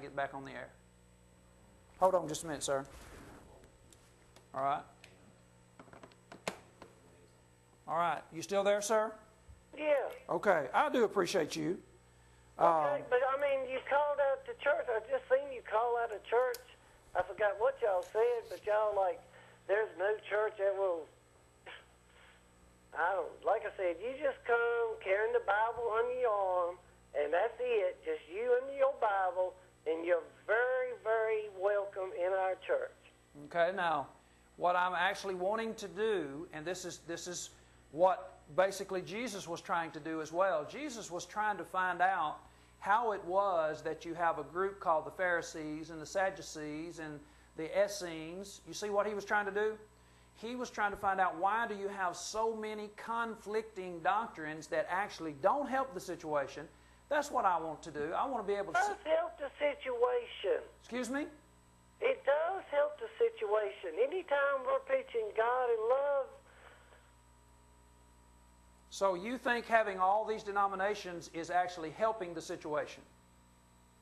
Get back on the air. Hold on just a minute, sir. All right. All right. You still there, sir? Yeah. Okay. I do appreciate you. Okay, but I mean, you called out the church. I just seen you call out a church. I forgot what y'all said, but y'all like, there's no church that will. I don't. Like I said, you just come carrying the Bible under your arm, and that's it. Just you and your Bible. And you're very, very welcome in our church. Okay, now, what I'm actually wanting to do, and this is what basically Jesus was trying to do as well. Jesus was trying to find out how it was that you have a group called the Pharisees and the Sadducees and the Essenes. You see what he was trying to do? He was trying to find out, why do you have so many conflicting doctrines that actually don't help the situation? That's what I want to do. I want to be able to... It does help the situation. Excuse me? It does help the situation. Anytime we're preaching God and love... So you think having all these denominations is actually helping the situation?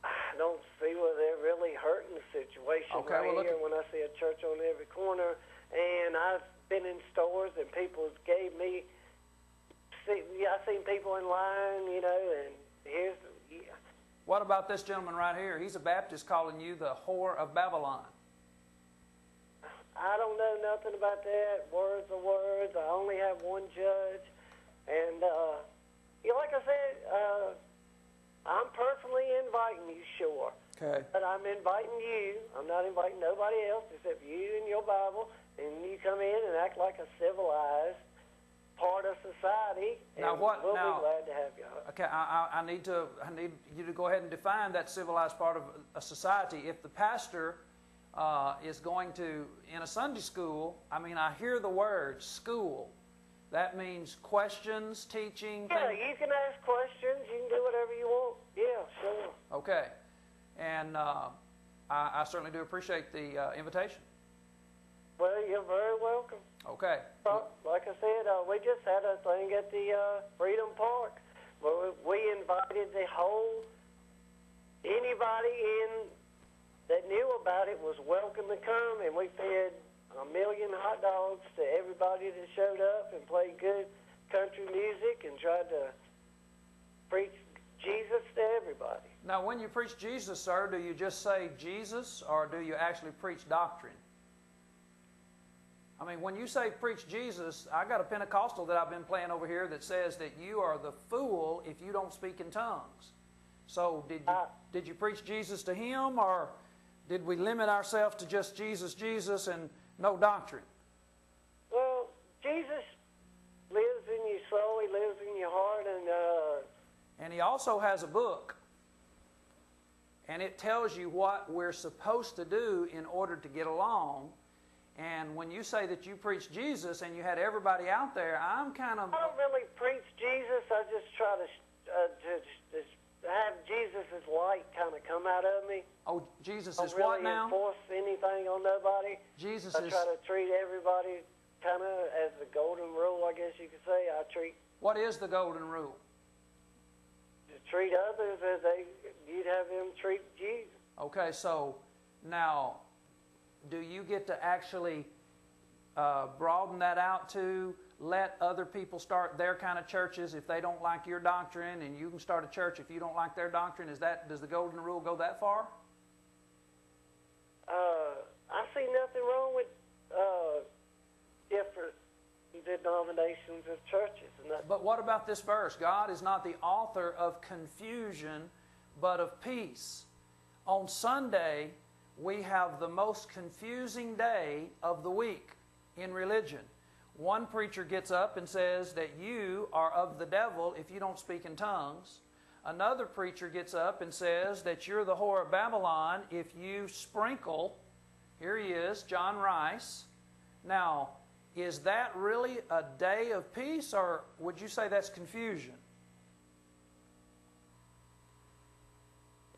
I don't see where they're really hurting the situation. Okay, right well, here when I see a church on every corner, and I've been in stores and people gave me... I've seen people in line, you know, and... What about this gentleman right here? He's a Baptist calling you the whore of Babylon. I don't know nothing about that. Words are words. I only have one judge. And, like I said, I'm personally inviting you, sure. Okay. But I'm inviting you. I'm not inviting nobody else except you and your Bible. And you come in and act like a civilized part of society, and now what? We'll now, be glad to have you. Okay, I need you to go ahead and define that civilized part of a society. If the pastor is going to, in a Sunday school, I mean, I hear the word school. That means questions, teaching. Yeah, you can ask questions. You can do whatever you want. Yeah, sure. Okay, and I certainly do appreciate the invitation. Well, you're very welcome. Okay. Well, like I said, we just had a thing at the Freedom Park where we invited anybody in that knew about it was welcome to come, and we fed 1 million hot dogs to everybody that showed up and played good country music and tried to preach Jesus to everybody. Now, when you preach Jesus, sir, do you just say Jesus, or do you actually preach doctrine? I mean, when you say preach Jesus, I got a Pentecostal that I've been playing over here that says that you are the fool if you don't speak in tongues. So did you preach Jesus to him, or did we limit ourselves to just Jesus, Jesus, and no doctrine? Well, Jesus lives in your soul. He lives in your heart, and he also has a book, and it tells you what we're supposed to do in order to get along. And when you say that you preach Jesus and you had everybody out there, I'm kind of... I don't really preach Jesus. I just try to have Jesus' light kind of come out of me. Oh, Jesus is really what now? I don't force anything on nobody. Jesus I try to treat everybody kind of as the golden rule, I guess you could say. What is the golden rule? To treat others as you'd have them treat Jesus. Okay, so now... do you get to actually broaden that out to let other people start their kind of churches if they don't like your doctrine, and you can start a church if you don't like their doctrine? Does the golden rule go that far? I see nothing wrong with different denominations of churches. But what about this verse? God is not the author of confusion, but of peace. On Sunday, we have the most confusing day of the week in religion. One preacher gets up and says that you are of the devil if you don't speak in tongues. Another preacher gets up and says that you're the whore of Babylon if you sprinkle. Here he is, John Rice. Now, is that really a day of peace, or would you say that's confusion?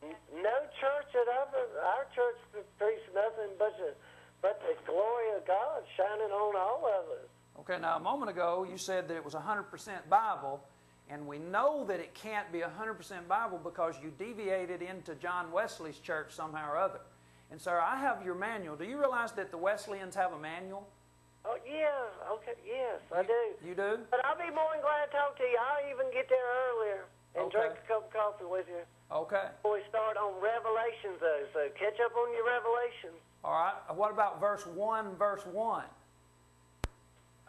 No church our church preaches nothing but the glory of God shining on all of us. Okay, now a moment ago you said that it was 100% Bible, And we know that it can't be 100% Bible because you deviated into John Wesley's church somehow or other. And sir, I have your manual. Do you realize that the Wesleyans have a manual? Oh, yeah. Okay. Yes, I do. You do? But I'll be more than glad to talk to you. I'll even get there earlier and drink a cup of coffee with you. Okay. Before we start on Revelations, though. So catch up on your Revelations. All right. What about verse 1, verse 1?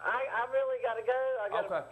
I really got to go. I got Okay.